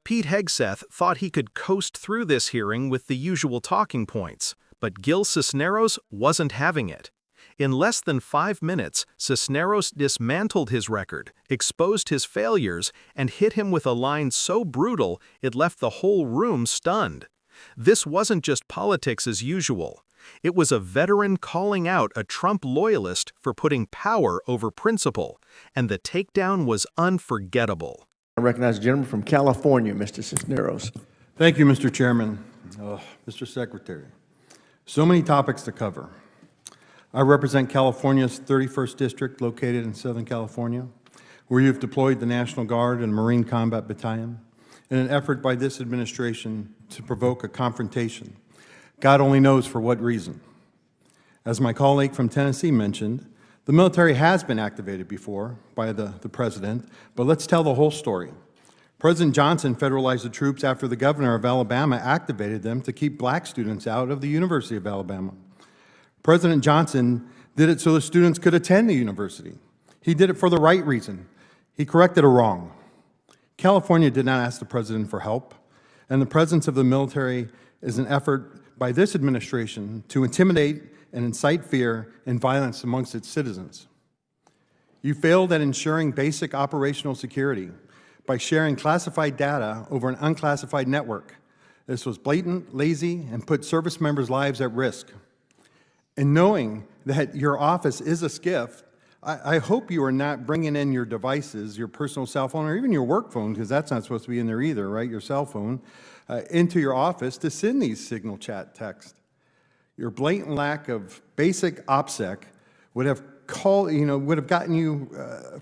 Pete Hegseth thought he could coast through this hearing with the usual talking points, but Gil Cisneros wasn't having it. In less than 5 minutes, Cisneros dismantled his record, exposed his failures, and hit him with a line so brutal it left the whole room stunned. This wasn't just politics as usual. It was a veteran calling out a Trump loyalist for putting power over principle, and the takedown was unforgettable. I recognize the gentleman from California, Mr. Cisneros. Thank you, Mr. Chairman. Mr. Secretary, so many topics to cover. I represent California's 31st District, located in Southern California, where you've deployed the National Guard and Marine Combat Battalion in an effort by this administration to provoke a confrontation. God only knows for what reason. As my colleague from Tennessee mentioned, the military has been activated before by the president, but let's tell the whole story. President Johnson federalized the troops after the governor of Alabama activated them to keep black students out of the University of Alabama. President Johnson did it so the students could attend the university. He did it for the right reason. He corrected a wrong. California did not ask the president for help, and the presence of the military is an effort by this administration to intimidate and incite fear and violence amongst its citizens. You failed at ensuring basic operational security by sharing classified data over an unclassified network. This was blatant, lazy, and put service members' lives at risk. And knowing that your office is a SCIF, I hope you are not bringing in your devices, your personal cell phone, or even your work phone, because that's not supposed to be in there either, right, your cell phone, into your office to send these signal chat texts. Your blatant lack of basic OPSEC would have gotten you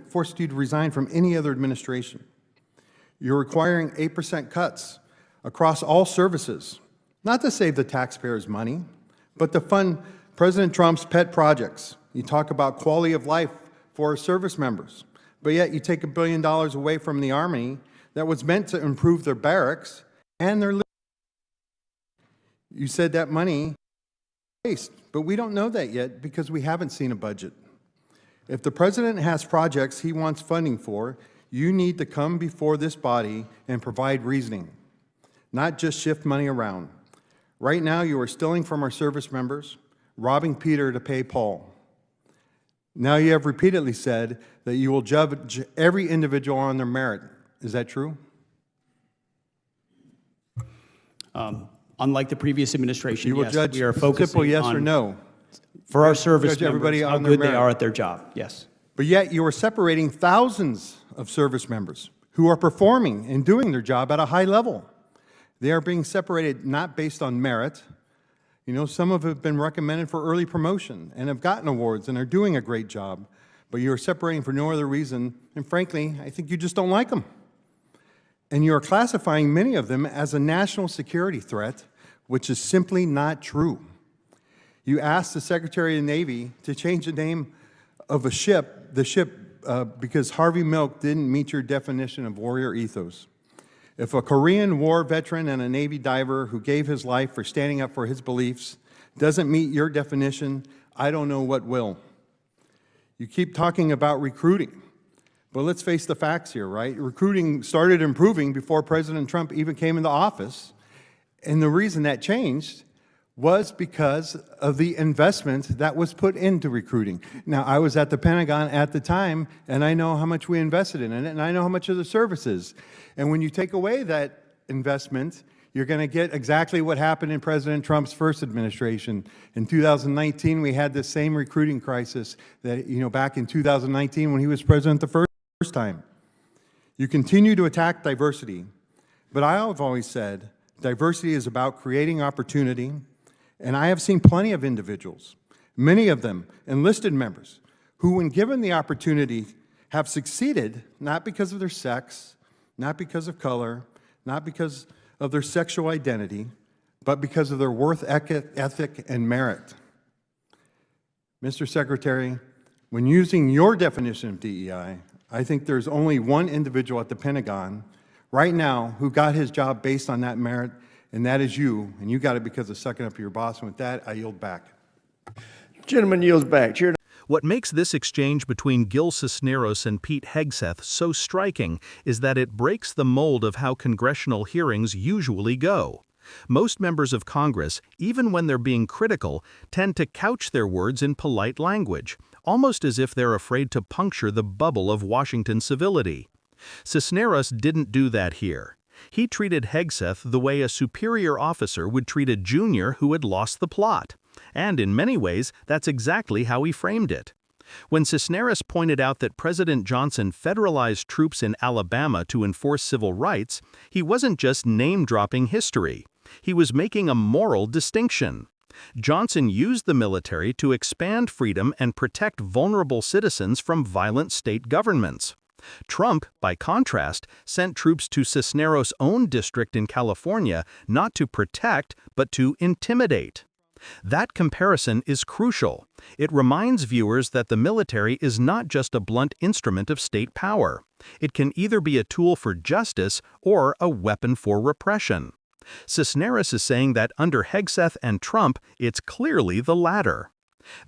forced you to resign from any other administration. You're requiring 8% cuts across all services, not to save the taxpayers money, but to fund President Trump's pet projects. You talk about quality of life for our service members, but yet you take $1 billion away from the Army that was meant to improve their barracks and their living. You said that money waste, but we don't know that yet because we haven't seen a budget. If the president has projects he wants funding for, you need to come before this body and provide reasoning, not just shift money around. Right now, you are stealing from our service members, robbing Peter to pay Paul. Now you have repeatedly said that you will judge every individual on their merit. Is that true? Unlike the previous administration, You will yes, judge we are focusing simple yes on, or no. for our service Judge everybody members, how on their good they merit. are at their job, yes. But yet you are separating thousands of service members who are performing and doing their job at a high level. They are being separated not based on merit. You know, some of them have been recommended for early promotion and have gotten awards and are doing a great job, but you are separating for no other reason, and frankly, I think you just don't like them. And you are classifying many of them as a national security threat, which is simply not true. You asked the Secretary of the Navy to change the name of the ship, because Harvey Milk didn't meet your definition of warrior ethos. If a Korean War veteran and a Navy diver who gave his life for standing up for his beliefs doesn't meet your definition, I don't know what will. You keep talking about recruiting, but let's face the facts here, right? Recruiting started improving before President Trump even came into office, and the reason that changed was because of the investment that was put into recruiting. Now, I was at the Pentagon at the time, and I know how much we invested in it, and I know how much of the services. And when you take away that investment, you're going to get exactly what happened in President Trump's first administration. In 2019, we had this same recruiting crisis that, back in 2019 when he was president the first time. You continue to attack diversity, but I have always said diversity is about creating opportunity. And I have seen plenty of individuals, many of them enlisted members, who when given the opportunity have succeeded not because of their sex, not because of color, not because of their sexual identity, but because of their worth ethic and merit. Mr. Secretary, when using your definition of DEI, I think there's only one individual at the Pentagon right now who got his job based on that merit, and that is you, and you got it because of sucking up to your boss. And with that, I yield back. Gentleman yields back. Chair. What makes this exchange between Gil Cisneros and Pete Hegseth so striking is that it breaks the mold of how congressional hearings usually go. Most members of Congress, even when they're being critical, tend to couch their words in polite language, almost as if they're afraid to puncture the bubble of Washington civility. Cisneros didn't do that here. He treated Hegseth the way a superior officer would treat a junior who had lost the plot. And in many ways, that's exactly how he framed it. When Cisneros pointed out that President Johnson federalized troops in Alabama to enforce civil rights, he wasn't just name-dropping history. He was making a moral distinction. Johnson used the military to expand freedom and protect vulnerable citizens from violent state governments. Trump, by contrast, sent troops to Cisneros' own district in California not to protect, but to intimidate. That comparison is crucial. It reminds viewers that the military is not just a blunt instrument of state power. It can either be a tool for justice or a weapon for repression. Cisneros is saying that under Hegseth and Trump, it's clearly the latter.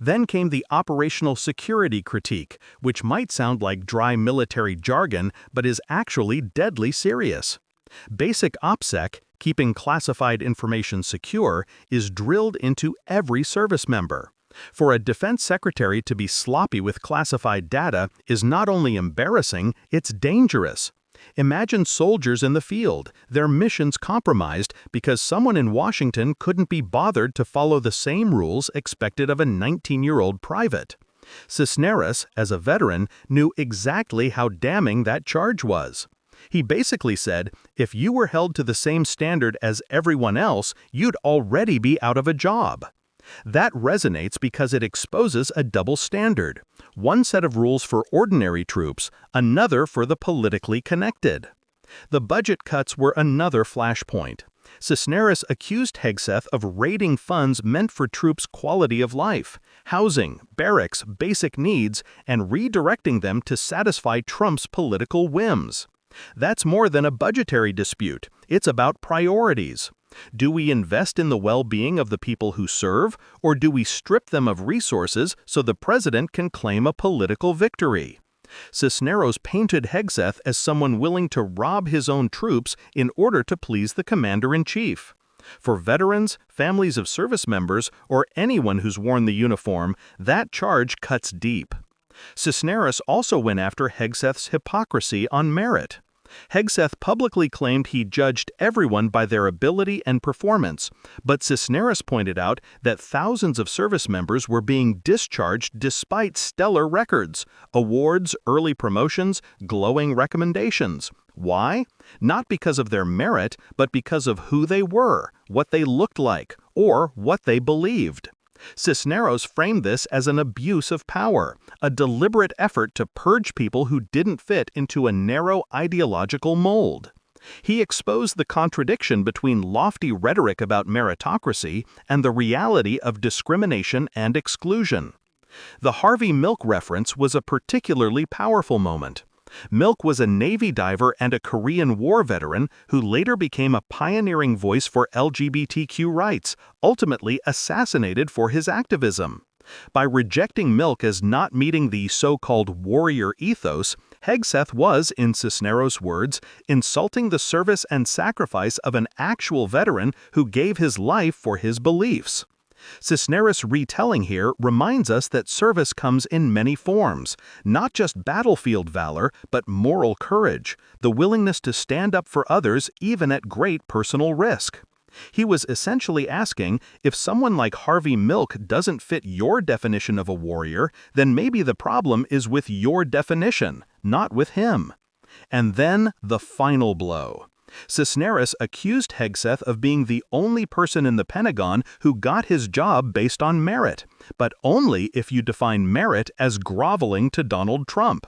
Then came the operational security critique, which might sound like dry military jargon, but is actually deadly serious. Basic OPSEC, keeping classified information secure, is drilled into every service member. For a defense secretary to be sloppy with classified data is not only embarrassing, it's dangerous. Imagine soldiers in the field, their missions compromised because someone in Washington couldn't be bothered to follow the same rules expected of a 19-year-old private. Cisneros, as a veteran, knew exactly how damning that charge was. He basically said, if you were held to the same standard as everyone else, you'd already be out of a job. That resonates because it exposes a double standard. One set of rules for ordinary troops, another for the politically connected. The budget cuts were another flashpoint. Cisneros accused Hegseth of raiding funds meant for troops' quality of life, housing, barracks, basic needs, and redirecting them to satisfy Trump's political whims. That's more than a budgetary dispute. It's about priorities. Do we invest in the well-being of the people who serve, or do we strip them of resources so the president can claim a political victory? Cisneros painted Hegseth as someone willing to rob his own troops in order to please the commander-in-chief. For veterans, families of service members, or anyone who's worn the uniform, that charge cuts deep. Cisneros also went after Hegseth's hypocrisy on merit. Hegseth publicly claimed he judged everyone by their ability and performance, but Cisneros pointed out that thousands of service members were being discharged despite stellar records, awards, early promotions, glowing recommendations. Why? Not because of their merit, but because of who they were, what they looked like, or what they believed. Cisneros framed this as an abuse of power, a deliberate effort to purge people who didn't fit into a narrow ideological mold. He exposed the contradiction between lofty rhetoric about meritocracy and the reality of discrimination and exclusion. The Harvey Milk reference was a particularly powerful moment. Milk was a Navy diver and a Korean War veteran who later became a pioneering voice for LGBTQ rights, ultimately assassinated for his activism. By rejecting Milk as not meeting the so-called warrior ethos, Hegseth was, in Cisneros' words, insulting the service and sacrifice of an actual veteran who gave his life for his beliefs. Cisneros' retelling here reminds us that service comes in many forms, not just battlefield valor, but moral courage, the willingness to stand up for others even at great personal risk. He was essentially asking, if someone like Harvey Milk doesn't fit your definition of a warrior, then maybe the problem is with your definition, not with him. And then the final blow. Cisneros accused Hegseth of being the only person in the Pentagon who got his job based on merit, but only if you define merit as groveling to Donald Trump.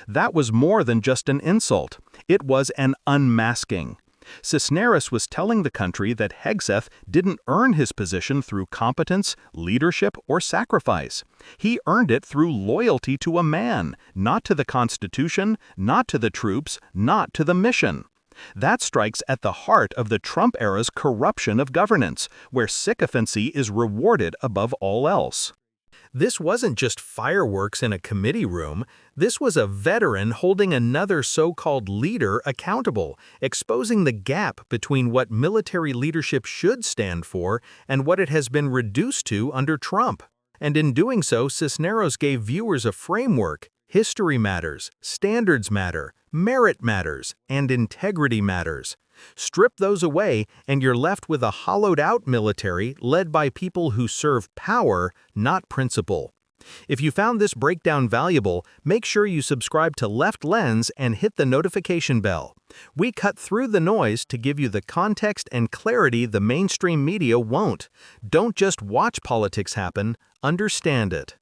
That was more than just an insult. It was an unmasking. Cisneros was telling the country that Hegseth didn't earn his position through competence, leadership, or sacrifice. He earned it through loyalty to a man, not to the Constitution, not to the troops, not to the mission. That strikes at the heart of the Trump era's corruption of governance, where sycophancy is rewarded above all else. This wasn't just fireworks in a committee room. This was a veteran holding another so-called leader accountable, exposing the gap between what military leadership should stand for and what it has been reduced to under Trump. And in doing so, Cisneros gave viewers a framework. History matters, standards matter, merit matters, and integrity matters. Strip those away, and you're left with a hollowed-out military led by people who serve power, not principle. If you found this breakdown valuable, make sure you subscribe to Left Lens and hit the notification bell. We cut through the noise to give you the context and clarity the mainstream media won't. Don't just watch politics happen, understand it.